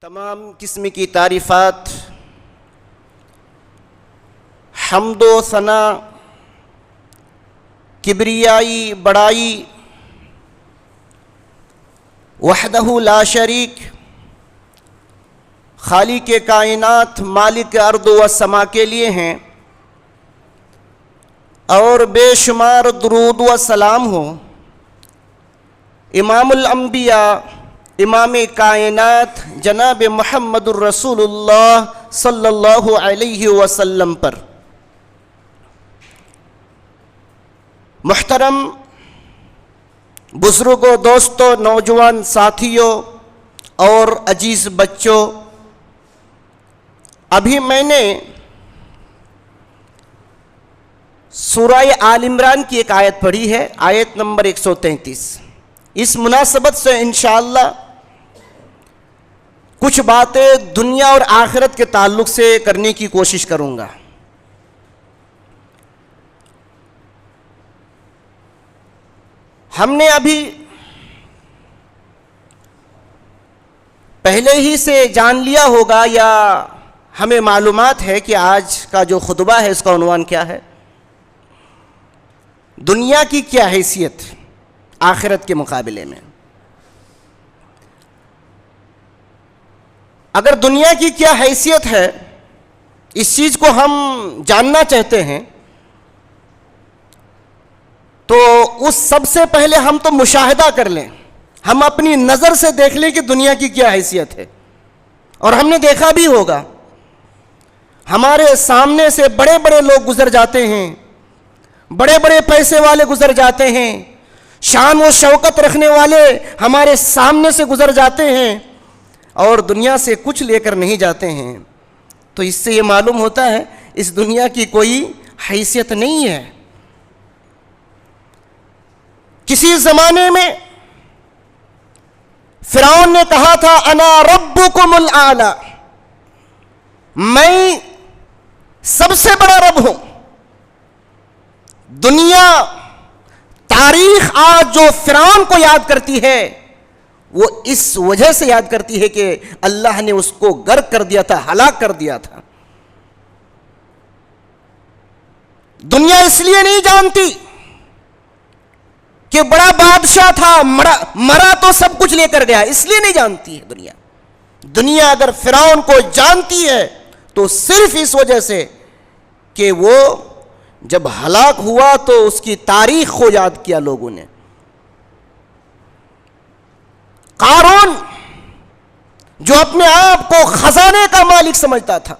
تمام قسم کی تعریفات، حمد و ثنا، کبریائی، بڑائی وحدہ لا شریک، خالق کائنات، مالک ارض و سما کے لیے ہیں، اور بے شمار درود و سلام ہو امام الانبیاء، امام کائنات جناب محمد الرسول اللہ صلی اللہ علیہ وسلم پر۔ محترم بزرگوں، دوستوں، نوجوان ساتھیوں اور عزیز بچوں، ابھی میں نے سورہ آل عمران کی ایک آیت پڑھی ہے، آیت نمبر 133۔ اس مناسبت سے انشاءاللہ کچھ باتیں دنیا اور آخرت کے تعلق سے کرنے کی کوشش کروں گا۔ ہم نے ابھی پہلے ہی سے جان لیا ہوگا، یا ہمیں معلومات ہے کہ آج کا جو خطبہ ہے اس کا عنوان کیا ہے، دنیا کی کیا حیثیت آخرت کے مقابلے میں۔ اگر دنیا کی کیا حیثیت ہے اس چیز کو ہم جاننا چاہتے ہیں تو اس سب سے پہلے ہم تو مشاہدہ کر لیں، ہم اپنی نظر سے دیکھ لیں کہ دنیا کی کیا حیثیت ہے۔ اور ہم نے دیکھا بھی ہوگا، ہمارے سامنے سے بڑے بڑے لوگ گزر جاتے ہیں، بڑے بڑے پیسے والے گزر جاتے ہیں، شان و شوکت رکھنے والے ہمارے سامنے سے گزر جاتے ہیں اور دنیا سے کچھ لے کر نہیں جاتے ہیں۔ تو اس سے یہ معلوم ہوتا ہے اس دنیا کی کوئی حیثیت نہیں ہے۔ کسی زمانے میں فرعون نے کہا تھا انا ربکم الاعلی، میں سب سے بڑا رب ہوں۔ دنیا، تاریخ آج جو فرعون کو یاد کرتی ہے وہ اس وجہ سے یاد کرتی ہے کہ اللہ نے اس کو غرق کر دیا تھا، ہلاک کر دیا تھا۔ دنیا اس لیے نہیں جانتی کہ بڑا بادشاہ تھا، مرا تو سب کچھ لے کر گیا، اس لیے نہیں جانتی ہے دنیا۔ دنیا اگر فرعون کو جانتی ہے تو صرف اس وجہ سے کہ وہ جب ہلاک ہوا تو اس کی تاریخ کو یاد کیا لوگوں نے۔ قارون جو اپنے آپ کو خزانے کا مالک سمجھتا تھا،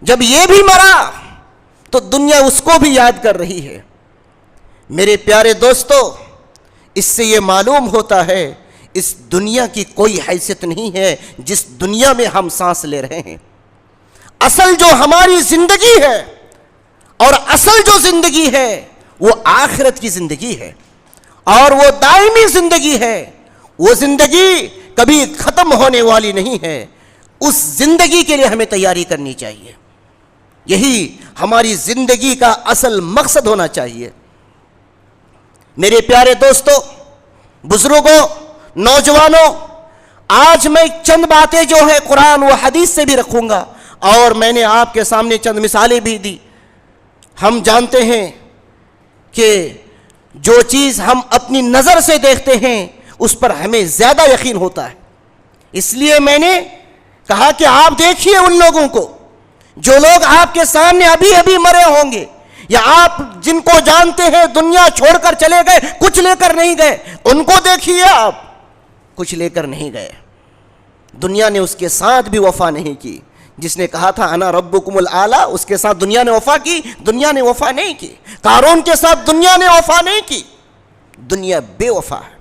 جب یہ بھی مرا تو دنیا اس کو بھی یاد کر رہی ہے۔ میرے پیارے دوستو، اس سے یہ معلوم ہوتا ہے اس دنیا کی کوئی حیثیت نہیں ہے جس دنیا میں ہم سانس لے رہے ہیں۔ اصل جو ہماری زندگی ہے اور اصل جو زندگی ہے وہ آخرت کی زندگی ہے، اور وہ دائمی زندگی ہے۔ وہ زندگی کبھی ختم ہونے والی نہیں ہے۔ اس زندگی کے لیے ہمیں تیاری کرنی چاہیے، یہی ہماری زندگی کا اصل مقصد ہونا چاہیے۔ میرے پیارے دوستو، بزرگوں، نوجوانوں، آج میں چند باتیں جو ہے قرآن و حدیث سے بھی رکھوں گا، اور میں نے آپ کے سامنے چند مثالیں بھی دی۔ ہم جانتے ہیں کہ جو چیز ہم اپنی نظر سے دیکھتے ہیں اس پر ہمیں زیادہ یقین ہوتا ہے، اس لیے میں نے کہا کہ آپ دیکھیے ان لوگوں کو جو لوگ آپ کے سامنے ابھی ابھی مرے ہوں گے، یا آپ جن کو جانتے ہیں دنیا چھوڑ کر چلے گئے، کچھ لے کر نہیں گئے، ان کو دیکھیے آپ کچھ لے کر نہیں گئے۔ دنیا نے اس کے ساتھ بھی وفا نہیں کی۔ جس نے کہا تھا انا ربکم الاعلی، اس کے ساتھ دنیا نے وفا کی؟ دنیا نے وفا نہیں کی۔ قارون کے ساتھ دنیا نے وفا نہیں کی۔ دنیا بے وفا ہے،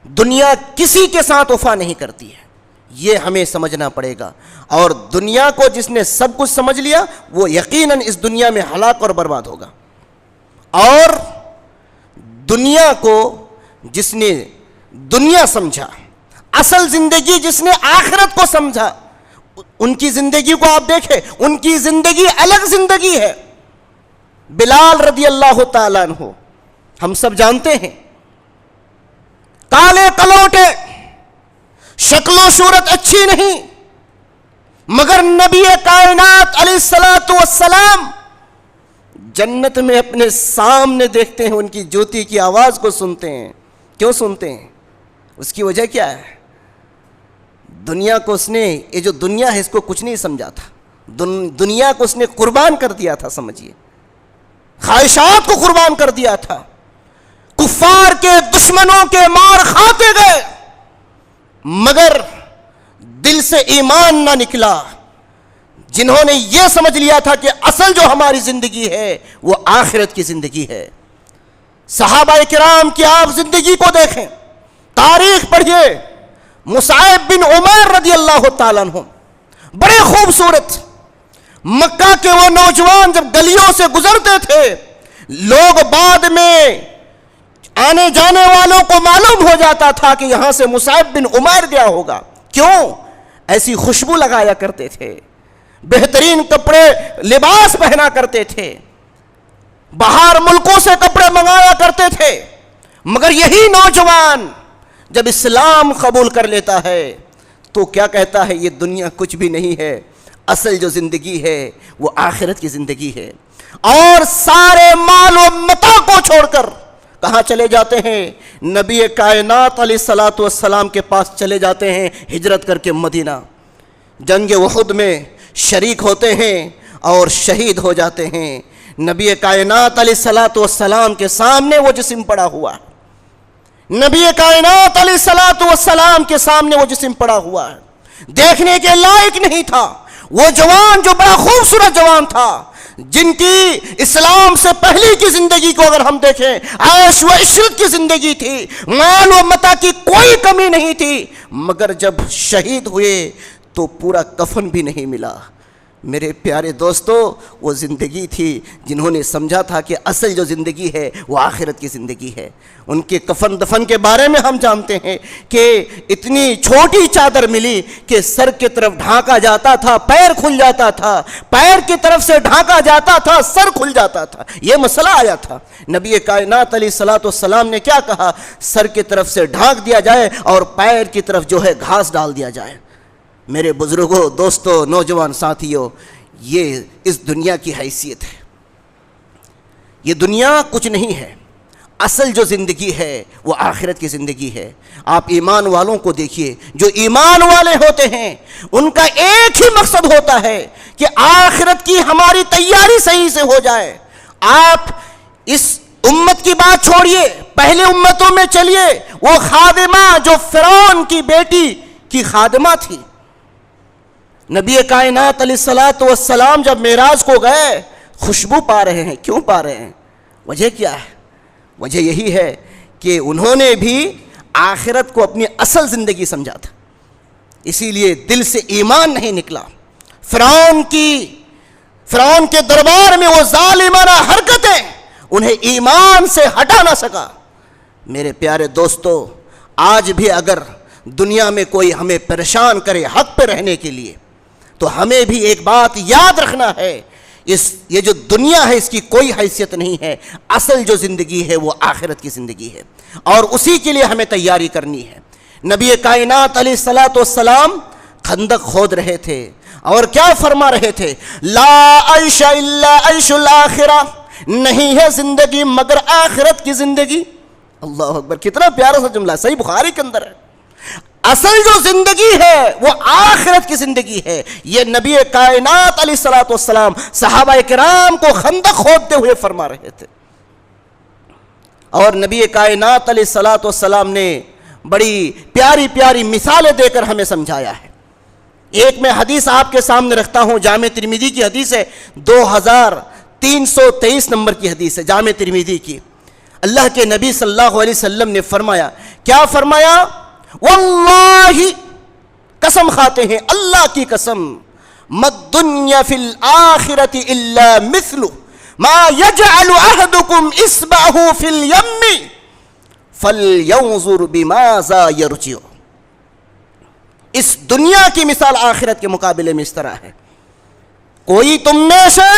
دنیا کسی کے ساتھ وفا نہیں کرتی ہے، یہ ہمیں سمجھنا پڑے گا۔ اور دنیا کو جس نے سب کچھ سمجھ لیا وہ یقیناً اس دنیا میں ہلاک اور برباد ہوگا، اور دنیا کو جس نے دنیا سمجھا، اصل زندگی جس نے آخرت کو سمجھا، ان کی زندگی کو آپ دیکھیں، ان کی زندگی الگ زندگی ہے۔ بلال رضی اللہ تعالیٰ عنہ ہم سب جانتے ہیں، کالے کلوٹے شکل و صورت اچھی نہیں، مگر نبی کائنات علیہ الصلوۃ والسلام جنت میں اپنے سامنے دیکھتے ہیں، ان کی جوتی کی آواز کو سنتے ہیں۔ کیوں سنتے ہیں؟ اس کی وجہ کیا ہے؟ دنیا کو اس نے، یہ جو دنیا ہے اس کو کچھ نہیں سمجھا تھا، دنیا کو اس نے قربان کر دیا تھا، سمجھیے خواہشات کو قربان کر دیا تھا، کفار کے دشمنوں کے مار کھاتے گئے، مگر دل سے ایمان نہ نکلا۔ جنہوں نے یہ سمجھ لیا تھا کہ اصل جو ہماری زندگی ہے وہ آخرت کی زندگی ہے۔ صحابہ کرام کی آپ زندگی کو دیکھیں، تاریخ پڑھیے، مصعب بن عمیر رضی اللہ تعالیٰ عنہ بڑے خوبصورت، مکہ کے وہ نوجوان جب گلیوں سے گزرتے تھے، لوگ بعد میں آنے جانے والوں کو معلوم ہو جاتا تھا کہ یہاں سے مصعب بن عمیر گیا ہوگا۔ کیوں؟ ایسی خوشبو لگایا کرتے تھے، بہترین کپڑے لباس پہنا کرتے تھے، باہر ملکوں سے کپڑے منگایا کرتے تھے، مگر یہی نوجوان جب اسلام قبول کر لیتا ہے تو کیا کہتا ہے؟ یہ دنیا کچھ بھی نہیں ہے، اصل جو زندگی ہے وہ آخرت کی زندگی ہے۔ اور سارے مال و متاع کو چھوڑ کر کہاں چلے جاتے ہیں؟ نبی کائنات علیہ الصلوۃ والسلام کے پاس چلے جاتے ہیں، ہجرت کر کے مدینہ۔ جنگ احد میں شریک ہوتے ہیں اور شہید ہو جاتے ہیں۔ نبی کائنات علیہ الصلوۃ والسلام کے سامنے وہ جسم پڑا ہوا ہے، نبی کائنات علیہ الصلوۃ والسلام کے سامنے وہ جسم پڑا ہوا ہے، دیکھنے کے لائق نہیں تھا۔ وہ جوان جو بڑا خوبصورت جوان تھا، جن کی اسلام سے پہلے کی زندگی کو اگر ہم دیکھیں، عیش و عشرت کی زندگی تھی، مال و متاع کی کوئی کمی نہیں تھی، مگر جب شہید ہوئے تو پورا کفن بھی نہیں ملا۔ میرے پیارے دوستو، وہ زندگی تھی جنہوں نے سمجھا تھا کہ اصل جو زندگی ہے وہ آخرت کی زندگی ہے۔ ان کے کفن دفن کے بارے میں ہم جانتے ہیں کہ اتنی چھوٹی چادر ملی کہ سر کی طرف ڈھانکا جاتا تھا، پیر کھل جاتا تھا، پیر کی طرف سے ڈھانکا جاتا تھا، سر کھل جاتا تھا۔ یہ مسئلہ آیا تھا، نبی کائنات علیہ الصلوۃ والسلام نے کیا کہا؟ سر کی طرف سے ڈھانک دیا جائے اور پیر کی طرف جو ہے گھاس ڈال دیا جائے۔ میرے بزرگوں، دوستو، نوجوان ساتھیوں، یہ اس دنیا کی حیثیت ہے۔ یہ دنیا کچھ نہیں ہے، اصل جو زندگی ہے وہ آخرت کی زندگی ہے۔ آپ ایمان والوں کو دیکھیے، جو ایمان والے ہوتے ہیں ان کا ایک ہی مقصد ہوتا ہے کہ آخرت کی ہماری تیاری صحیح سے ہو جائے۔ آپ اس امت کی بات چھوڑیے، پہلے امتوں میں چلیے، وہ خادمہ جو فرعون کی بیٹی کی خادمہ تھی، نبی کائنات علیہ الصلوۃ والسلام جب معراج کو گئے خوشبو پا رہے ہیں۔ کیوں پا رہے ہیں؟ وجہ کیا ہے؟ وجہ یہی ہے کہ انہوں نے بھی آخرت کو اپنی اصل زندگی سمجھا تھا، اسی لیے دل سے ایمان نہیں نکلا۔ فرعون کے دربار میں وہ ظالمانہ حرکتیں انہیں ایمان سے ہٹا نہ سکا۔ میرے پیارے دوستو، آج بھی اگر دنیا میں کوئی ہمیں پریشان کرے حق پہ رہنے کے لیے، تو ہمیں بھی ایک بات یاد رکھنا ہے، یہ جو دنیا ہے اس کی کوئی حیثیت نہیں ہے، اصل جو زندگی ہے وہ آخرت کی زندگی ہے، اور اسی کے لیے ہمیں تیاری کرنی ہے۔ نبی کائنات علیہ الصلوۃ والسلام خندق کھود رہے تھے اور کیا فرما رہے تھے؟ لا عیش الا عیش الاخرہ، نہیں ہے زندگی مگر آخرت کی زندگی۔ اللہ اکبر، کتنا پیارا سا جملہ، صحیح بخاری کے اندر ہے۔ اصل جو زندگی ہے وہ آخرت کی زندگی ہے۔ یہ نبی کائنات علیہ الصلوۃ والسلام صحابہ کرام کو خندق کھودتے ہوئے فرما رہے تھے، اور نبی کائنات علیہ الصلوۃ والسلام نے بڑی پیاری پیاری مثالیں دے کر ہمیں سمجھایا ہے۔ ایک میں حدیث آپ کے سامنے رکھتا ہوں، جامع ترمذی کی حدیث ہے، 2323 نمبر کی حدیث ہے جامع ترمذی کی۔ اللہ کے نبی صلی اللہ علیہ وسلم نے فرمایا، کیا فرمایا؟ واللہ، قسم کھاتے ہیں اللہ کی قسم، مد دنیا فی الآخرۃ الا مثل ما یجعل احدکم اصبعہ فی الیم فلینظر بماذا یرجع۔ اس دنیا کی مثال آخرت کے مقابلے میں اس طرح ہے، کوئی تم میں سے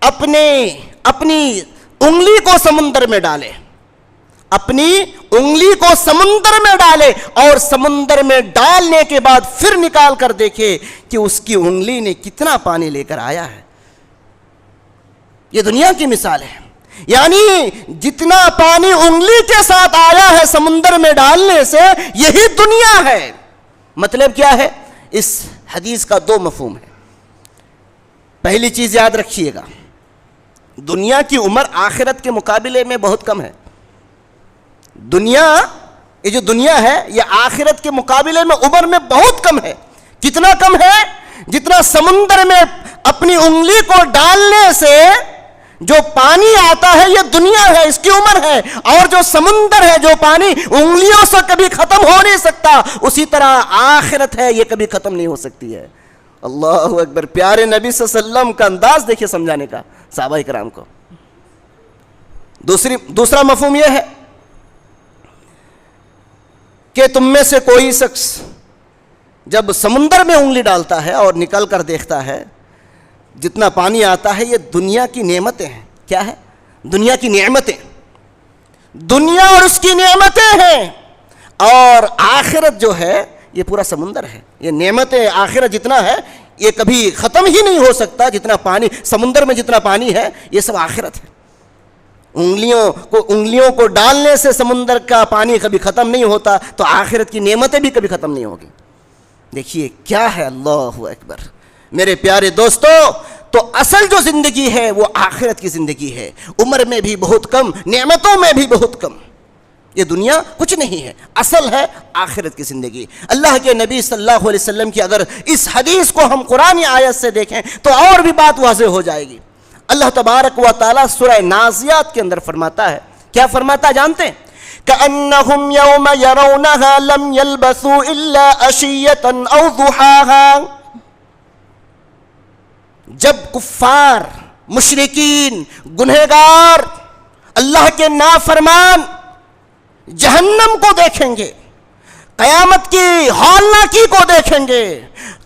اپنی انگلی کو سمندر میں ڈالے اپنی انگلی کو سمندر میں ڈالے اور سمندر میں ڈالنے کے بعد پھر نکال کر دیکھے کہ اس کی انگلی نے کتنا پانی لے کر آیا ہے. یہ دنیا کی مثال ہے. یعنی جتنا پانی انگلی کے ساتھ آیا ہے سمندر میں ڈالنے سے یہی دنیا ہے. مطلب کیا ہے؟ اس حدیث کا دو مفہوم ہے. پہلی چیز یاد رکھیے گا، دنیا کی عمر آخرت کے مقابلے میں بہت کم ہے. یہ جو دنیا ہے یہ آخرت کے مقابلے میں عمر میں بہت کم ہے. کتنا کم ہے؟ جتنا سمندر میں اپنی انگلی کو ڈالنے سے جو پانی آتا ہے یہ دنیا ہے، اس کی عمر ہے. اور جو سمندر ہے، جو پانی انگلیوں سے کبھی ختم ہو نہیں سکتا، اسی طرح آخرت ہے، یہ کبھی ختم نہیں ہو سکتی ہے. اللہ اکبر. پیارے نبی صلی اللہ علیہ وسلم کا انداز دیکھیے سمجھانے کا صحابہ کرام کو. دوسرا مفہوم یہ ہے کہ تم میں سے کوئی شخص جب سمندر میں انگلی ڈالتا ہے اور نکل کر دیکھتا ہے جتنا پانی آتا ہے یہ دنیا کی نعمتیں ہیں. کیا ہے؟ دنیا کی نعمتیں. دنیا اور اس کی نعمتیں ہیں. اور آخرت جو ہے یہ پورا سمندر ہے. یہ نعمتیں آخرت جتنا ہے یہ کبھی ختم ہی نہیں ہو سکتا. جتنا پانی سمندر میں جتنا پانی ہے یہ سب آخرت ہے. انگلیوں کو ڈالنے سے سمندر کا پانی کبھی ختم نہیں ہوتا، تو آخرت کی نعمتیں بھی کبھی ختم نہیں ہوگی. دیکھیے کیا ہے. اللہ اکبر. میرے پیارے دوستو، تو اصل جو زندگی ہے وہ آخرت کی زندگی ہے. عمر میں بھی بہت کم، نعمتوں میں بھی بہت کم. یہ دنیا کچھ نہیں ہے، اصل ہے آخرت کی زندگی. اللہ کے نبی صلی اللہ علیہ وسلم کی اگر اس حدیث کو ہم قرآن آیت سے دیکھیں تو اور بھی بات واضح ہو جائے گی. اللہ تبارک و تعالیٰ سورہ نازیات کے اندر فرماتا ہے. کیا فرماتا ہے جانتے ہیں؟ كأنهم يوم يرونها لم يلبثوا إلا عشية أو ضحاها. جب کفار، مشرکین، گنہگار، اللہ کے نافرمان جہنم کو دیکھیں گے، قیامت کی ہولناکی کو دیکھیں گے،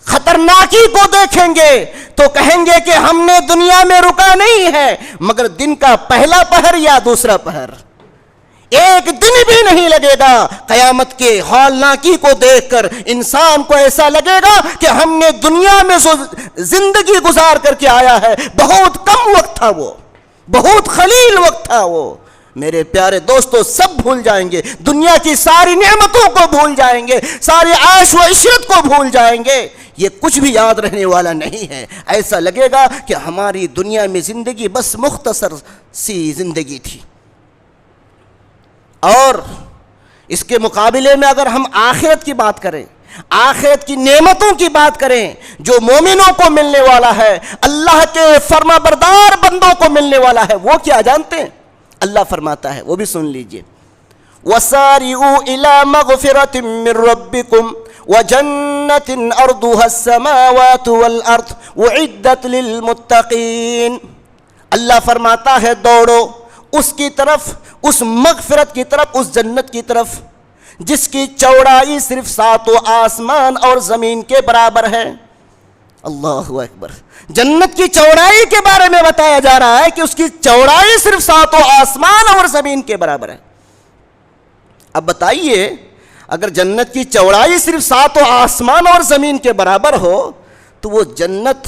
خطرناکی کو دیکھیں گے، تو کہیں گے کہ ہم نے دنیا میں رکا نہیں ہے مگر دن کا پہلا پہر یا دوسرا پہر. ایک دن بھی نہیں لگے گا. قیامت کے ہولناکی کو دیکھ کر انسان کو ایسا لگے گا کہ ہم نے دنیا میں زندگی گزار کر کے آیا ہے. بہت کم وقت تھا وہ، بہت قلیل وقت تھا وہ. میرے پیارے دوستو، سب بھول جائیں گے. دنیا کی ساری نعمتوں کو بھول جائیں گے، ساری عیش و عشرت کو بھول جائیں گے. یہ کچھ بھی یاد رہنے والا نہیں ہے. ایسا لگے گا کہ ہماری دنیا میں زندگی بس مختصر سی زندگی تھی. اور اس کے مقابلے میں اگر ہم آخرت کی بات کریں، آخرت کی نعمتوں کی بات کریں جو مومنوں کو ملنے والا ہے، اللہ کے فرما بردار بندوں کو ملنے والا ہے، وہ کیا جانتے ہیں؟ اللہ فرماتا ہے، وہ بھی سن لیجئے. وَسَارِعُوا إِلَى مَغْفِرَةٍ مِّن رَّبِّكُمْ وَجَنَّةٍ أَرْضُهَا السَّمَاوَاتُ وَالْأَرْضُ أُعِدَّتْ لِلْمُتَّقِينَ. اللہ فرماتا ہے دوڑو اس کی طرف، اس مغفرت کی طرف، اس جنت کی طرف جس کی چوڑائی صرف 7 آسمان اور زمین کے برابر ہے. اللہ اکبر. جنت کی چوڑائی کے بارے میں بتایا جا رہا ہے کہ اس کی چوڑائی صرف 7 آسمان اور زمین کے برابر ہے. اب بتائیے اگر جنت کی چوڑائی صرف 7 آسمان اور زمین کے برابر ہو تو وہ جنت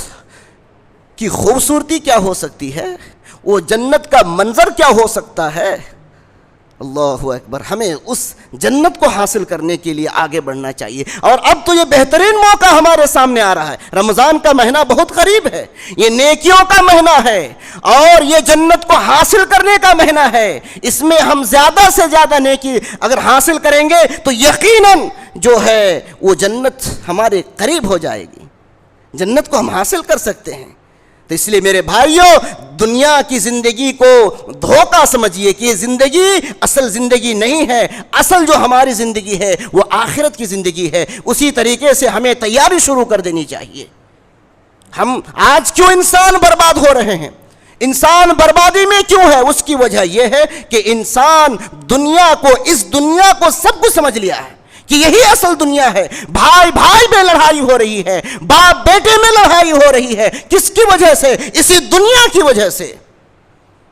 کی خوبصورتی کیا ہو سکتی ہے؟ وہ جنت کا منظر کیا ہو سکتا ہے؟ اللہ اکبر. ہمیں اس جنت کو حاصل کرنے کے لیے آگے بڑھنا چاہیے. اور اب تو یہ بہترین موقع ہمارے سامنے آ رہا ہے. رمضان کا مہینہ بہت قریب ہے، یہ نیکیوں کا مہینہ ہے اور یہ جنت کو حاصل کرنے کا مہینہ ہے. اس میں ہم زیادہ سے زیادہ نیکی اگر حاصل کریں گے تو یقیناً جو ہے وہ جنت ہمارے قریب ہو جائے گی. جنت کو ہم حاصل کر سکتے ہیں. تو اس لیے میرے بھائیوں، دنیا کی زندگی کو دھوکہ سمجھیے کہ یہ زندگی اصل زندگی نہیں ہے. اصل جو ہماری زندگی ہے وہ آخرت کی زندگی ہے. اسی طریقے سے ہمیں تیاری شروع کر دینی چاہیے. ہم آج کیوں انسان برباد ہو رہے ہیں؟ انسان بربادی میں کیوں ہے؟ اس کی وجہ یہ ہے کہ انسان دنیا کو، اس دنیا کو سب کچھ سمجھ لیا ہے کہ یہی اصل دنیا ہے. بھائی بھائی میں لڑائی ہو رہی ہے، باپ بیٹے میں لڑائی ہو رہی ہے. کس کی وجہ سے؟ اسی دنیا کی وجہ سے.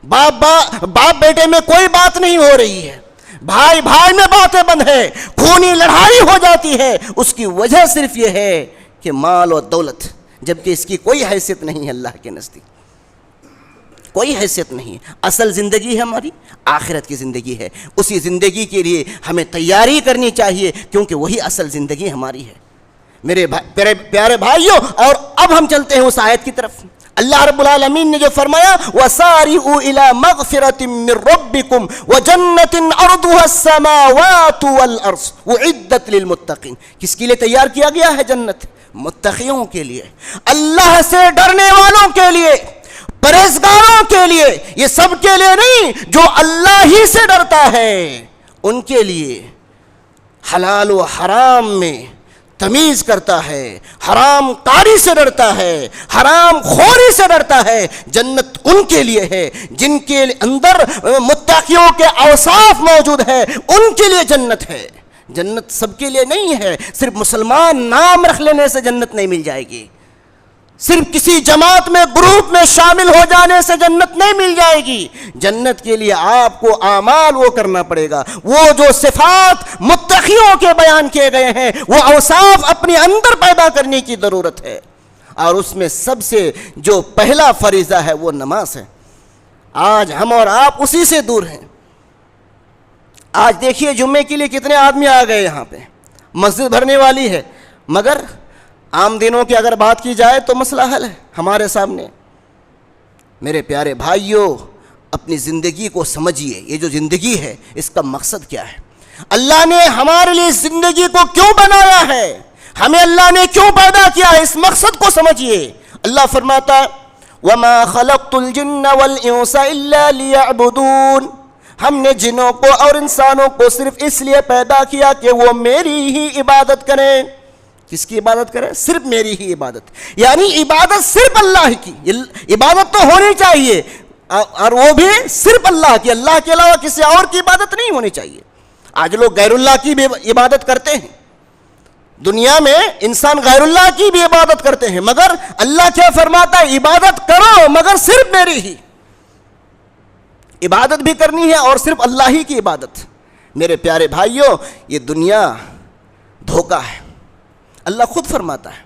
باپ بیٹے میں کوئی بات نہیں ہو رہی ہے. بھائی بھائی میں باتیں بند ہے، خونی لڑائی ہو جاتی ہے، اس کی وجہ صرف یہ ہے کہ مال و دولت، جبکہ اس کی کوئی حیثیت نہیں ہے اللہ کے نزدیک، کوئی حیثیت نہیں۔ اصل زندگی ہے ہماری آخرت کی زندگی ہے، اسی زندگی کے لیے ہمیں تیاری کرنی چاہیے، کیونکہ وہی اصل زندگی ہماری ہے میرے پیارے بھائیوں۔ اور اب ہم چلتے ہیں اس آیت کی طرف۔ اللہ رب العالمین نے جو فرمایا وَسَارِعُوا إِلَى مَغْفِرَةٍ مِّن رَبِّكُمْ وَجَنَّةٍ عَرْضُهَا السَّمَاوَاتُ وَالْأَرْضُ أُعِدَّتْ لِلْمُتَّقِينَ، کس کے لیے تیار کیا گیا ہے جنت؟ متقیوں کے لیے، اللہ سے ڈرنے والوں کے لیے، پرہیزگاروں کے لیے، یہ سب کے لیے نہیں، جو اللہ ہی سے ڈرتا ہے ان کے لیے، حلال و حرام میں تمیز کرتا ہے، حرام کاری سے ڈرتا ہے، حرام خوری سے ڈرتا ہے، جنت ان کے لیے ہے جن کے اندر متقیوں کے اوصاف موجود ہے، ان کے لیے جنت ہے۔ جنت سب کے لیے نہیں ہے، صرف مسلمان نام رکھ لینے سے جنت نہیں مل جائے گی، صرف کسی جماعت میں گروپ میں شامل ہو جانے سے جنت نہیں مل جائے گی۔ جنت کے لیے آپ کو اعمال وہ کرنا پڑے گا، وہ جو صفات متقیوں کے بیان کیے گئے ہیں وہ اوصاف اپنے اندر پیدا کرنے کی ضرورت ہے، اور اس میں سب سے جو پہلا فریضہ ہے وہ نماز ہے۔ آج ہم اور آپ اسی سے دور ہیں۔ آج دیکھیے جمعے کے لیے کتنے آدمی آ گئے، یہاں پہ مسجد بھرنے والی ہے، مگر عام دنوں کی اگر بات کی جائے تو مسئلہ حل ہے ہمارے سامنے۔ میرے پیارے بھائیوں، اپنی زندگی کو سمجھیے، یہ جو زندگی ہے اس کا مقصد کیا ہے؟ اللہ نے ہمارے لیے زندگی کو کیوں بنایا ہے؟ ہمیں اللہ نے کیوں پیدا کیا ہے؟ اس مقصد کو سمجھیے۔ اللہ فرماتا وَمَا خَلَقْتُ الْجِنَّ وَالْإِنسَ إِلَّا لِيَعْبُدُونَ، ہم نے جنوں کو اور انسانوں کو صرف اس لیے پیدا کیا کہ وہ میری ہی عبادت کریں۔ کس کی عبادت کریں؟ صرف میری ہی عبادت، یعنی عبادت صرف اللہ کی، عبادت تو ہونی چاہیے اور وہ بھی صرف اللہ کی، اللہ کے علاوہ کسی اور کی عبادت نہیں ہونی چاہیے۔ آج لوگ غیر اللہ کی بھی عبادت کرتے ہیں، دنیا میں انسان غیر اللہ کی بھی عبادت کرتے ہیں، مگر اللہ کیا فرماتا ہے؟ عبادت کرو مگر صرف میری ہی عبادت بھی کرنی ہے، اور صرف اللہ ہی کی عبادت۔ میرے پیارے بھائیوں، یہ دنیا دھوکہ ہے، اللہ خود فرماتا ہے۔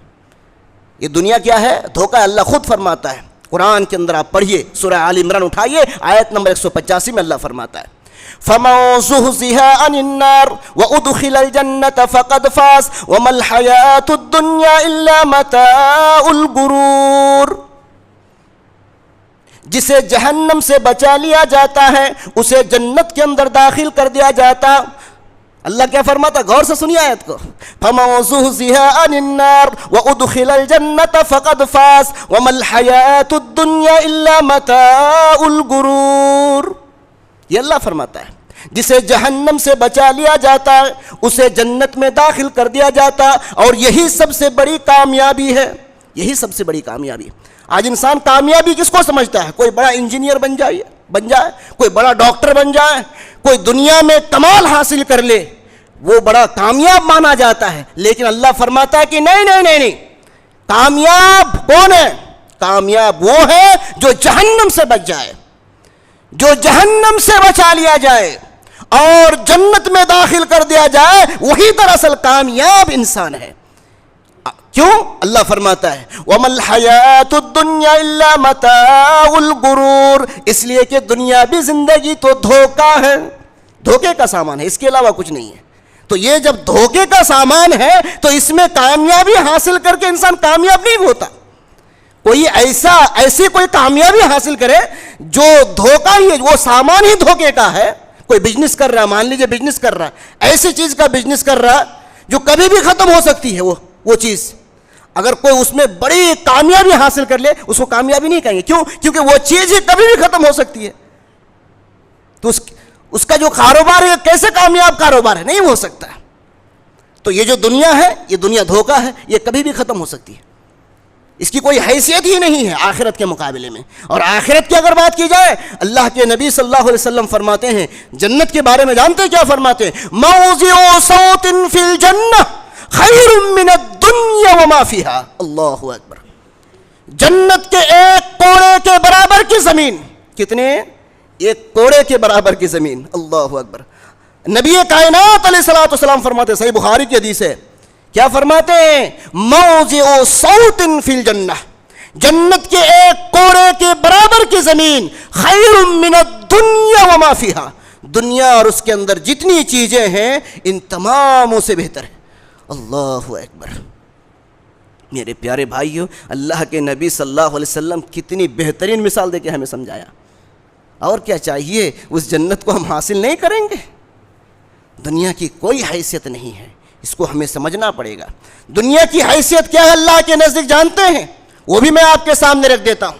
یہ دنیا کیا ہے؟ دھوکہ ہے، اللہ خود فرماتا ہے۔ قرآن کے اندر آپ پڑھیے، سورہ آل عمران اٹھائیے، آیت نمبر 185 میں اللہ فرماتا ہے فَمَن زُحْزِحَ عَنِ النَّارِ وَأُدْخِلَ الْجَنَّةَ فَقَدْ فَازَ وَمَا الْحَيَاةُ الدُّنْيَا إِلَّا مَتَاعُ الْغُرُورِ، جسے جہنم سے بچا لیا جاتا ہے اسے جنت کے اندر داخل کر دیا جاتا۔ اللہ کیا فرماتا؟ غور سے سنیے آیت کو، فَمَن زُحْزِحَ عَنِ النَّارِ وَأُدْخِلَ الْجَنَّةَ فَقَدْ فَازَ وَمَا الْحَيَاةُ الدُّنْيَا إِلَّا مَتَاعُ الْغُرُورِ، یہ اللہ فرماتا ہے جسے جہنم سے بچا لیا جاتا ہے اسے جنت میں داخل کر دیا جاتا، اور یہی سب سے بڑی کامیابی ہے، یہی سب سے بڑی کامیابی۔ آج انسان کامیابی کس کو سمجھتا ہے؟ کوئی بڑا انجینئر بن جائے، کوئی بڑا ڈاکٹر بن جائے، کوئی دنیا میں کمال حاصل کر لے، وہ بڑا کامیاب مانا جاتا ہے۔ لیکن اللہ فرماتا ہے کہ نہیں نہیں نہیں نہیں، کامیاب کون ہے؟ کامیاب وہ ہے جو جہنم سے بچ جائے، جو جہنم سے بچا لیا جائے اور جنت میں داخل کر دیا جائے، وہی دراصل کامیاب انسان ہے۔ کیوں؟ اللہ فرماتا ہے وَمَا الْحَيَاةُ الدُّنْيَا إِلَّا مَتَاعُ الْغُرُورِ، اس لیے کہ دنیاوی زندگی تو دھوکہ ہے، دھوکے کا سامان ہے، اس کے علاوہ کچھ نہیں ہے۔ تو یہ جب دھوکے کا سامان ہے تو اس میں کامیابی حاصل کر کے انسان کامیاب نہیں ہوتا۔ کوئی ایسی کوئی کامیابی حاصل کرے جو دھوکہ ہی ہے، وہ سامان ہی دھوکے کا ہے۔ کوئی بزنس کر رہا ہے، مان لیجئے بزنس کر رہا ہے، ایسی چیز کا بزنس کر رہا ہے جو کبھی بھی ختم ہو سکتی ہے، وہ چیز اگر کوئی اس میں بڑی کامیابی حاصل کر لے اس کو کامیابی نہیں کہیں گے۔ کیوں؟ کیونکہ وہ چیز ہی کبھی بھی ختم ہو سکتی ہے، تو اس کا جو کاروبار ہے کیسے کامیاب کاروبار ہے؟ نہیں ہو سکتا۔ تو یہ جو دنیا ہے یہ دنیا دھوکہ ہے، یہ کبھی بھی ختم ہو سکتی ہے، اس کی کوئی حیثیت ہی نہیں ہے آخرت کے مقابلے میں۔ اور آخرت کی اگر بات کی جائے، اللہ کے نبی صلی اللہ علیہ وسلم فرماتے ہیں جنت کے بارے میں، جانتے ہیں کیا فرماتے ہیں؟ موضع صوت فی الجنہ خیر من الدنیا وما فیہا۔ اللہ اکبر، جنت کے ایک کوڑے کے برابر کی زمین، کتنے؟ ایک کوڑے کے برابر کی زمین، اللہ اکبر، نبی کائنات علیہ الصلوۃ والسلام فرماتے، صحیح بخاری کی حدیث ہے، کیا فرماتے ہیں؟ موضع صوت فی الجنہ، جنت کے ایک کوڑے کے برابر کی زمین خیر من الدنیا وما فیہا، دنیا اور اس کے اندر جتنی چیزیں ہیں ان تماموں سے بہتر ہے۔ اللہ اکبر۔ میرے پیارے بھائیو، اللہ کے نبی صلی اللہ علیہ وسلم کتنی بہترین مثال دے کے ہمیں سمجھایا۔ اور کیا چاہیے؟ اس جنت کو ہم حاصل نہیں کریں گے؟ دنیا کی کوئی حیثیت نہیں ہے، اس کو ہمیں سمجھنا پڑے گا۔ دنیا کی حیثیت کیا ہے اللہ کے نزدیک جانتے ہیں؟ وہ بھی میں آپ کے سامنے رکھ دیتا ہوں۔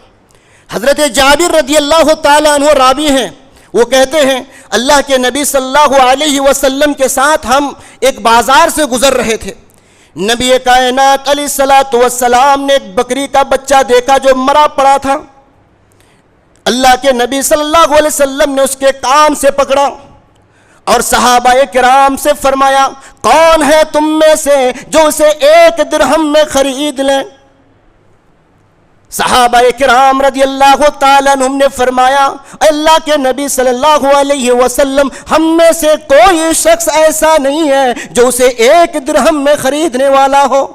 حضرت جابر رضی اللہ تعالیٰ عنہ راوی ہیں، وہ کہتے ہیں اللہ کے نبی صلی اللہ علیہ وسلم کے ساتھ ہم ایک بازار سے گزر رہے تھے، نبی کائنات علیہ الصلوۃ والسلام نے ایک بکری کا بچہ دیکھا جو مرا پڑا تھا۔ اللہ کے نبی صلی اللہ علیہ وسلم نے اس کے کان سے پکڑا اور صحابہ کرام سے فرمایا، کون ہے تم میں سے جو اسے 1 درہم میں خرید لیں؟ صحابہ کرام رضی اللہ تعالیٰ عنہم نے فرمایا، اللہ کے نبی صلی اللہ علیہ وسلم، ہم میں سے کوئی شخص ایسا نہیں ہے جو اسے 1 درہم میں خریدنے والا ہو۔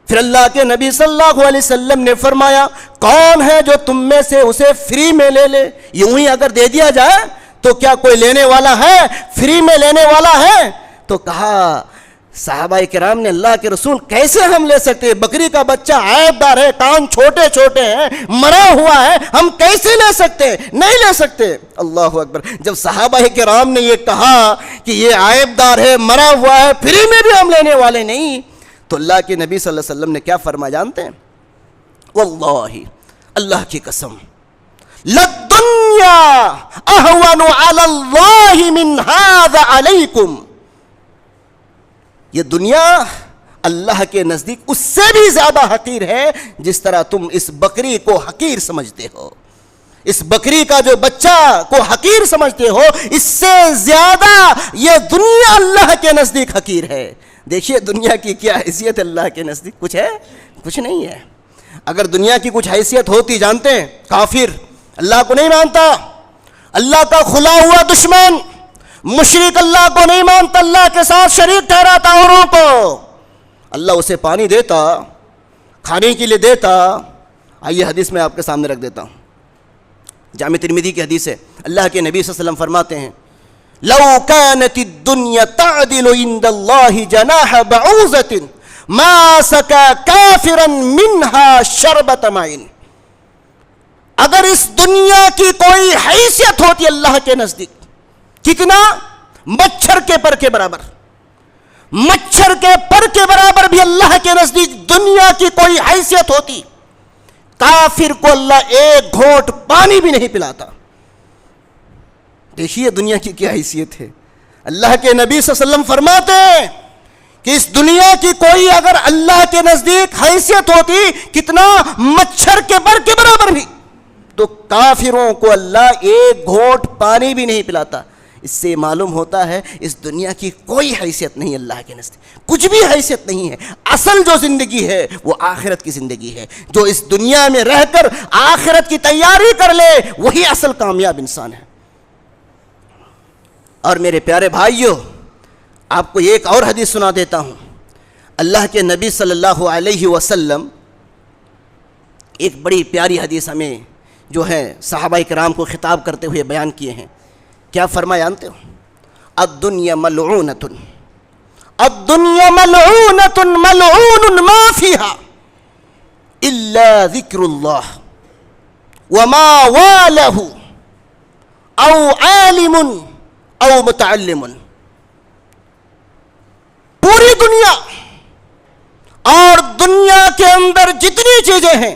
پھر اللہ کے نبی صلی اللہ علیہ وسلم نے فرمایا، کون ہے جو تم میں سے اسے فری میں لے لے؟ یوں ہی اگر دے دیا جائے تو کیا کوئی لینے والا ہے؟ فری میں لینے والا ہے؟ تو کہا صحابہ کرام نے، اللہ کے رسول کیسے ہم لے سکتے؟ بکری کا بچہ عیب دار ہے، کان چھوٹے چھوٹے ہیں، مرا ہوا ہے، ہم کیسے لے سکتے؟ نہیں لے سکتے۔ اللہ اکبر۔ جب صحابہ کرام نے یہ کہا کہ یہ عیب دار ہے، مرا ہوا ہے، فری میں بھی ہم لینے والے نہیں، تو اللہ کے نبی صلی اللہ علیہ وسلم نے کیا فرمایا جانتے ہیں؟ واللہ، اللہ کی قسم، للدنیا اہون علی اللہ من ھذا علیکم، یہ دنیا اللہ کے نزدیک اس سے بھی زیادہ حقیر ہے جس طرح تم اس بکری کو حقیر سمجھتے ہو۔ اس بکری کا جو بچہ کو حقیر سمجھتے ہو، اس سے زیادہ یہ دنیا اللہ کے نزدیک حقیر ہے۔ دیکھیے دنیا کی کیا حیثیت اللہ کے نزدیک، کچھ ہے؟ کچھ نہیں ہے۔ اگر دنیا کی کچھ حیثیت ہوتی، جانتے ہیں کافر اللہ کو نہیں مانتا، اللہ کا کھلا ہوا دشمن، مشرک اللہ کو نہیں مانتا، اللہ کے ساتھ شریک ٹھہراتا اوروں کو، اللہ اسے پانی دیتا، کھانے کے لیے دیتا۔ آئیے حدیث میں آپ کے سامنے رکھ دیتا ہوں، جامع ترمذی کی حدیث ہے، اللہ کے نبی صلی اللہ علیہ وسلم فرماتے ہیں، لو كانت الدنيا تعدل عند الله جناح بعوضة ما سقى كافرا منها شربة ماء، اگر اس دنیا کی کوئی حیثیت ہوتی اللہ کے نزدیک، کتنا؟ مچھر کے پر کے برابر، مچھر کے پر کے برابر بھی اللہ کے نزدیک دنیا کی کوئی حیثیت ہوتی، کافر کو اللہ 1 گھونٹ پانی بھی نہیں پلاتا۔ دیکھیے دنیا کی کیا حیثیت ہے۔ اللہ کے نبی صلی اللہ علیہ وسلم فرماتے ہیں کہ اس دنیا کی کوئی اگر اللہ کے نزدیک حیثیت ہوتی، کتنا؟ مچھر کے پر کے برابر بھی، تو کافروں کو اللہ 1 گھونٹ پانی بھی نہیں پلاتا۔ اس سے معلوم ہوتا ہے اس دنیا کی کوئی حیثیت نہیں اللہ کے نزدیک، کچھ بھی حیثیت نہیں ہے۔ اصل جو زندگی ہے وہ آخرت کی زندگی ہے، جو اس دنیا میں رہ کر آخرت کی تیاری کر لے وہی اصل کامیاب انسان ہے۔ اور میرے پیارے بھائیوں، آپ کو ایک اور حدیث سنا دیتا ہوں۔ اللہ کے نبی صلی اللہ علیہ وسلم ایک بڑی پیاری حدیث ہمیں جو ہے صحابہ کرام کو خطاب کرتے ہوئے بیان کیے ہیں۔ کیا فرمایا جانتے ہو؟ الدنیا ملعونۃ، الدنیا ملعونۃ ملعون ما فیہا الا ذکر اللہ وما والہ او عالم او متعلم۔ پوری دنیا اور دنیا کے اندر جتنی چیزیں ہیں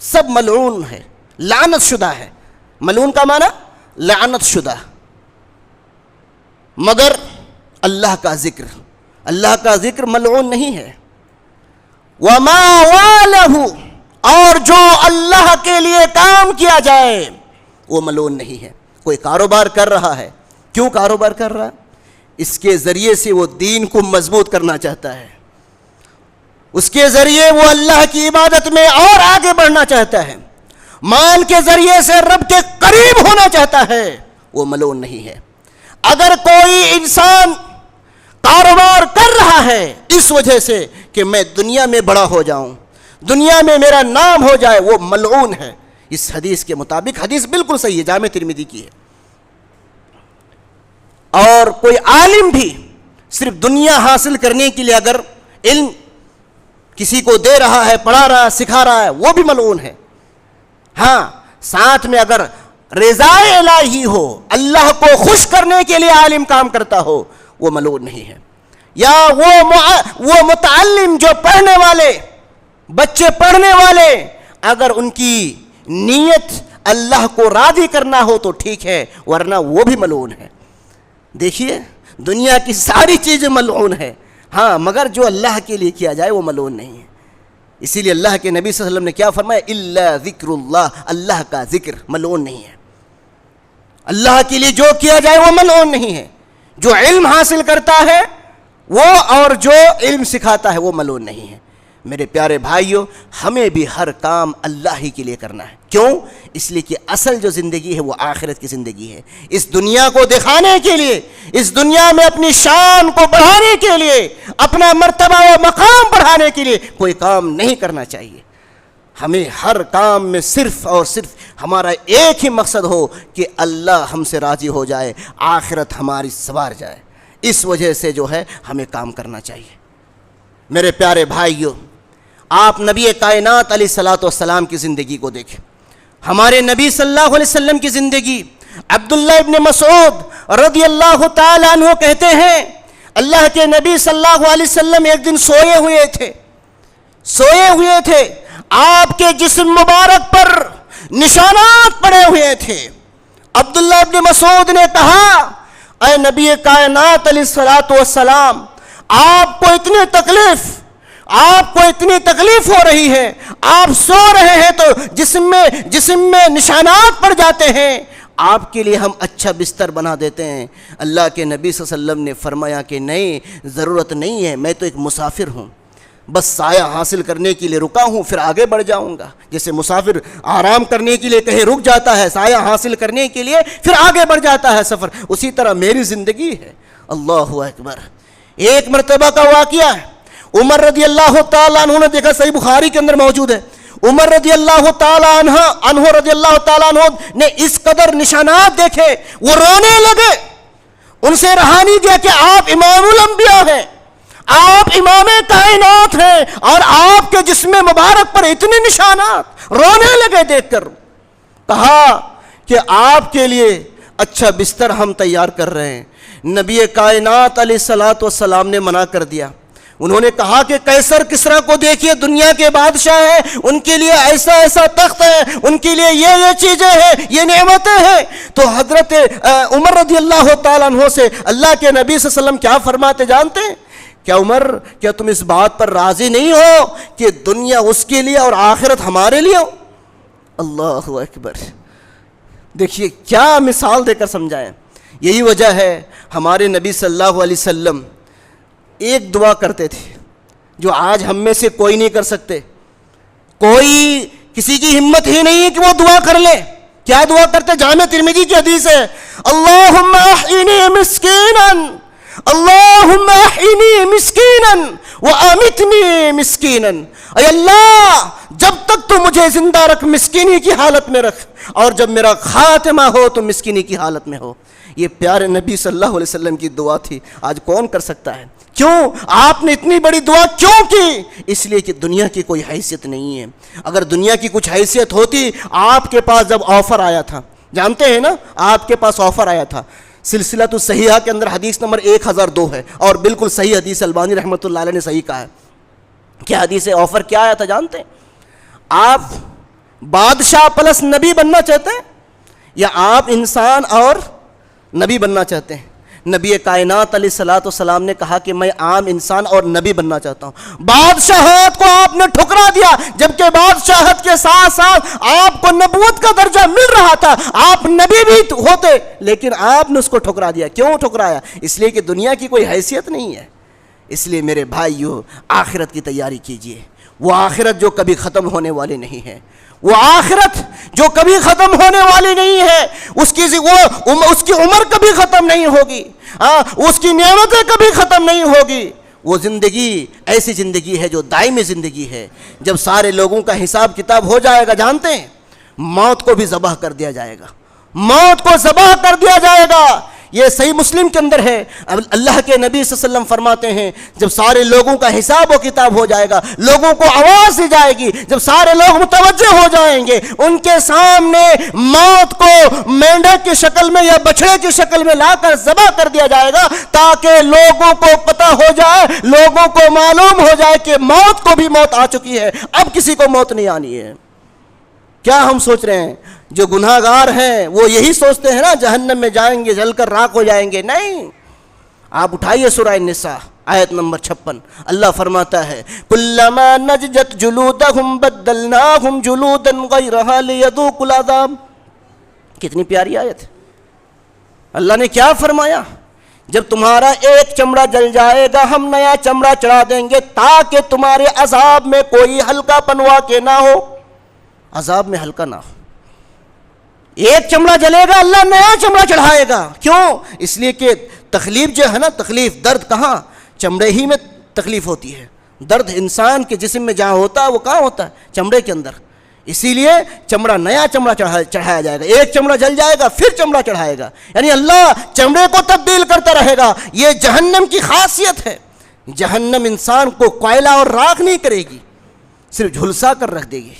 سب ملعون ہے، لعنت شدہ ہے۔ ملعون کا معنی لعنت شدہ، مگر اللہ کا ذکر، اللہ کا ذکر ملعون نہیں ہے۔ وما والہ، اور جو اللہ کے لیے کام کیا جائے وہ ملعون نہیں ہے۔ کوئی کاروبار کر رہا ہے، کیوں کاروبار کر رہا ہے؟ اس کے ذریعے سے وہ دین کو مضبوط کرنا چاہتا ہے، اس کے ذریعے وہ اللہ کی عبادت میں اور آگے بڑھنا چاہتا ہے، مال کے ذریعے سے رب کے قریب ہونا چاہتا ہے، وہ ملعون نہیں ہے۔ اگر کوئی انسان کاروبار کر رہا ہے اس وجہ سے کہ میں دنیا میں بڑا ہو جاؤں، دنیا میں میرا نام ہو جائے، وہ ملعون ہے اس حدیث کے مطابق۔ حدیث بالکل صحیح ہے، جامع ترمذی کی ہے۔ اور کوئی عالم بھی صرف دنیا حاصل کرنے کے لیے اگر علم کسی کو دے رہا ہے، پڑھا رہا ہے، سکھا رہا ہے، وہ بھی ملعون ہے۔ ہاں، ساتھ میں اگر رضا الہی ہو، اللہ کو خوش کرنے کے لیے عالم کام کرتا ہو، وہ ملعون نہیں ہے۔ یا وہ متعلم جو پڑھنے والے، بچے پڑھنے والے، اگر ان کی نیت اللہ کو راضی کرنا ہو تو ٹھیک ہے، ورنہ وہ بھی ملعون ہے۔ دیکھیے، دنیا کی ساری چیزیں ملعون ہے، ہاں، مگر جو اللہ کے لیے کیا جائے وہ ملعون نہیں ہے۔ اسی لیے اللہ کے نبی صلی اللہ علیہ وسلم نے کیا فرمایا؟ الا ذکر اللہ، اللہ کا ذکر ملعون نہیں ہے۔ اللہ کے لیے جو کیا جائے وہ ملعون نہیں ہے۔ جو علم حاصل کرتا ہے وہ، اور جو علم سکھاتا ہے وہ ملعون نہیں ہے۔ میرے پیارے بھائیوں، ہمیں بھی ہر کام اللہ ہی کے لیے کرنا ہے۔ کیوں؟ اس لیے کہ اصل جو زندگی ہے وہ آخرت کی زندگی ہے۔ اس دنیا کو دکھانے کے لیے، اس دنیا میں اپنی شان کو بڑھانے کے لیے، اپنا مرتبہ و مقام بڑھانے کے لیے کوئی کام نہیں کرنا چاہیے۔ ہمیں ہر کام میں صرف اور صرف ہمارا ایک ہی مقصد ہو کہ اللہ ہم سے راضی ہو جائے، آخرت ہماری سنوار جائے۔ اس وجہ سے جو ہے ہمیں کام کرنا چاہیے۔ میرے پیارے بھائیوں، آپ نبی کائنات علیہ الصلوۃ والسلام کی زندگی کو دیکھیں۔ ہمارے نبی صلی اللہ علیہ وسلم کی زندگی، عبداللہ ابن مسعود رضی اللہ تعالیٰ عنہ کہتے ہیں، اللہ کے نبی صلی اللہ علیہ وسلم ایک دن سوئے ہوئے تھے، آپ کے جسم مبارک پر نشانات پڑے ہوئے تھے۔ عبداللہ ابن مسعود نے کہا، اے نبی کائنات علیہ الصلوۃ والسلام، آپ کو اتنی تکلیف ہو رہی ہے، آپ سو رہے ہیں تو جسم میں نشانات پڑ جاتے ہیں، آپ کے لیے ہم اچھا بستر بنا دیتے ہیں۔ اللہ کے نبی صلی اللہ علیہ وسلم نے فرمایا کہ نہیں، ضرورت نہیں ہے، میں تو ایک مسافر ہوں، بس سایہ حاصل کرنے کے لیے رکا ہوں، پھر آگے بڑھ جاؤں گا۔ جیسے مسافر آرام کرنے کے لیے کہیں رک جاتا ہے، سایہ حاصل کرنے کے لیے، پھر آگے بڑھ جاتا ہے سفر، اسی طرح میری زندگی ہے۔ اللہ اکبر۔ ایک مرتبہ کا واقعہ ہے، عمر رضی اللہ تعالیٰ عنہ نے دیکھا، صحیح بخاری کے اندر موجود ہے، عمر رضی اللہ تعالیٰ عنہ رضی اللہ تعالیٰ عنہ نے اس قدر نشانات دیکھے، وہ رونے لگے۔ ان سے رہا نہیں گیا کہ آپ امام الانبیاء ہیں، آپ امام کائنات ہیں، اور آپ کے جسم مبارک پر اتنے نشانات، رونے لگے دیکھ کر۔ کہا کہ آپ کے لیے اچھا بستر ہم تیار کر رہے ہیں۔ نبی کائنات علیہ الصلوۃ والسلام نے منع کر دیا۔ انہوں نے کہا کہ قیصر کسریٰ کو دیکھیے، دنیا کے بادشاہ ہیں، ان کے لیے ایسا تخت ہے، ان کے لیے یہ چیزیں ہیں، یہ نعمتیں ہیں۔ تو حضرت عمر رضی اللہ تعالیٰ عنہ سے اللہ کے نبی صلی اللہ علیہ وسلم کیا فرماتے جانتے ہیں؟ کیا عمر، کیا تم اس بات پر راضی نہیں ہو کہ دنیا اس کے لیے اور آخرت ہمارے لیے ہو؟ اللہ اکبر۔ دیکھیے کیا مثال دے کر سمجھائیں۔ یہی وجہ ہے ہمارے نبی صلی اللہ علیہ وسلم ایک دعا کرتے تھے جو آج ہم میں سے کوئی نہیں کر سکتے، کوئی کسی کی ہمت ہی نہیں کہ وہ دعا کر لے۔ کیا دعا کرتے؟ جامع ترمذی کی حدیث ہے، اللہم احینی مسکینا، اللہم احینی مسکینا وامتنی مسکینا۔ اے اللہ، جب تک تو مجھے زندہ رکھ، مسکینی کی حالت میں رکھ، اور جب میرا خاتمہ ہو تو مسکینی کی حالت میں ہو۔ یہ پیارے نبی صلی اللہ علیہ وسلم کی دعا تھی، آج کون کر سکتا ہے؟ کیوں آپ نے اتنی بڑی دعا کیوں کی؟ اس لیے کہ دنیا کی کوئی حیثیت نہیں ہے۔ اگر دنیا کی کچھ حیثیت ہوتی، آپ کے پاس جب آفر آیا تھا، جانتے ہیں نا، آپ کے پاس آفر آیا تھا، سلسلۃ الصحیحہ کے اندر حدیث نمبر 1002 ہے، اور بالکل صحیح حدیث، البانی رحمۃ اللہ علیہ نے صحیح کہا ہے۔ کیا حدیث ہے؟ آفر کیا آیا تھا جانتے ہیں؟ آپ بادشاہ پلس نبی بننا چاہتے ہیں، یا آپ انسان اور نبی بننا چاہتے ہیں؟ نبی کائنات علیہ الصلوۃ والسلام نے کہا کہ میں عام انسان اور نبی بننا چاہتا ہوں۔ بادشاہت کو آپ نے ٹھکرا دیا، جبکہ بادشاہت کے ساتھ ساتھ آپ کو نبوت کا درجہ مل رہا تھا، آپ نبی بھی ہوتے، لیکن آپ نے اس کو ٹھکرا دیا۔ کیوں ٹھکرایا؟ اس لیے کہ دنیا کی کوئی حیثیت نہیں ہے۔ اس لیے میرے بھائیو، آخرت کی تیاری کیجئے، وہ آخرت جو کبھی ختم ہونے والی نہیں ہے، وہ آخرت جو کبھی ختم ہونے والی نہیں ہے، اس کی عمر کبھی ختم نہیں ہوگی، اس کی نعمتیں کبھی ختم نہیں ہوگی۔ وہ زندگی ایسی زندگی ہے جو دائمی زندگی ہے۔ جب سارے لوگوں کا حساب کتاب ہو جائے گا، جانتے ہیں موت کو بھی ذبح کر دیا جائے گا، موت کو ذبح کر دیا جائے گا۔ یہ صحیح مسلم کے اندر ہے، اللہ کے نبی صلی اللہ علیہ وسلم فرماتے ہیں جب سارے لوگوں کا حساب و کتاب ہو جائے گا، لوگوں کو آواز دی جائے گی، جب سارے لوگ متوجہ ہو جائیں گے، ان کے سامنے موت کو مینڈک کی شکل میں یا بچھڑے کی شکل میں لا کر ذبح کر دیا جائے گا، تاکہ لوگوں کو پتہ ہو جائے، لوگوں کو معلوم ہو جائے کہ موت کو بھی موت آ چکی ہے، اب کسی کو موت نہیں آنی ہے۔ کیا ہم سوچ رہے ہیں جو گناہ گار ہیں وہ یہی سوچتے ہیں نا جہنم میں جائیں گے، جل کر راکھ ہو جائیں گے؟ نہیں، آپ اٹھائیے سورہ النساء آیت نمبر 56، اللہ فرماتا ہے کلما نضجت جلودہم بدلناہم جلودا غیرہا لیذوقوا العذاب۔ کتنی پیاری آیت ہے۔ اللہ نے کیا فرمایا؟ جب تمہارا ایک چمڑا جل جائے گا ہم نیا چمڑا چڑھا دیں گے تاکہ تمہارے عذاب میں کوئی ہلکا پن واقع نہ ہو، عذاب میں ہلکا نہ ہو۔ ایک چمڑا جلے گا، اللہ نیا چمڑا چڑھائے گا۔ کیوں؟ اس لیے کہ تکلیف جو ہے نا، تکلیف درد کہاں؟ چمڑے ہی میں تکلیف ہوتی ہے۔ درد انسان کے جسم میں جہاں ہوتا ہے وہ کہاں ہوتا ہے؟ چمڑے کے اندر۔ اسی لیے چمڑا، نیا چمڑا چڑھایا جائے گا۔ ایک چمڑا جل جائے گا پھر چمڑا چڑھائے گا، یعنی اللہ چمڑے کو تبدیل کرتا رہے گا۔ یہ جہنم کی خاصیت ہے۔ جہنم انسان کو کوئلہ اور راکھ نہیں کرے گی، صرف جھلسا کر رکھ دے گی۔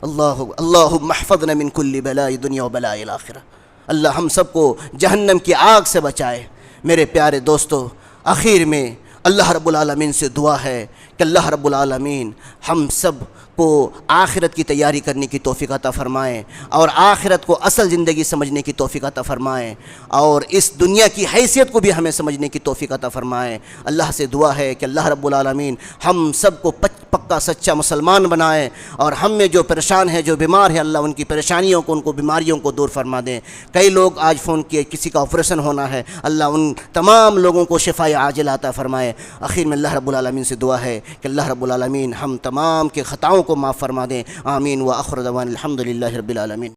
اللہم احفظنا من کل بلاء دنیا و بلاء الآخرہ۔ اللہ ہم سب کو جہنم کی آگ سے بچائے۔ میرے پیارے دوستو، آخر میں اللہ رب العالمین سے دعا ہے کہ اللہ رب العالمین ہم سب کو آخرت کی تیاری کرنے کی توفیق عطا فرمائیں، اور آخرت کو اصل زندگی سمجھنے کی توفیق عطا فرمائیں، اور اس دنیا کی حیثیت کو بھی ہمیں سمجھنے کی توفیق عطا فرمائیں۔ اللہ سے دعا ہے کہ اللہ رب العالمین ہم سب کو پکا سچا مسلمان بنائیں، اور ہم میں جو پریشان ہیں، جو بیمار ہیں، اللہ ان کی پریشانیوں کو، ان کو بیماریوں کو دور فرما دیں۔ کئی لوگ آج فون کیے کسی کا آپریشن ہونا ہے، اللہ ان تمام لوگوں کو شفاء عاجل عطا فرمائے۔ آخر میں اللہ رب العالمین سے دعا ہے کہ اللہ رب العالمین ہم تمام کے خطاؤں کو معاف فرما دیں۔ آمین۔ وآخر دعوانا الحمد للہ رب العالمین۔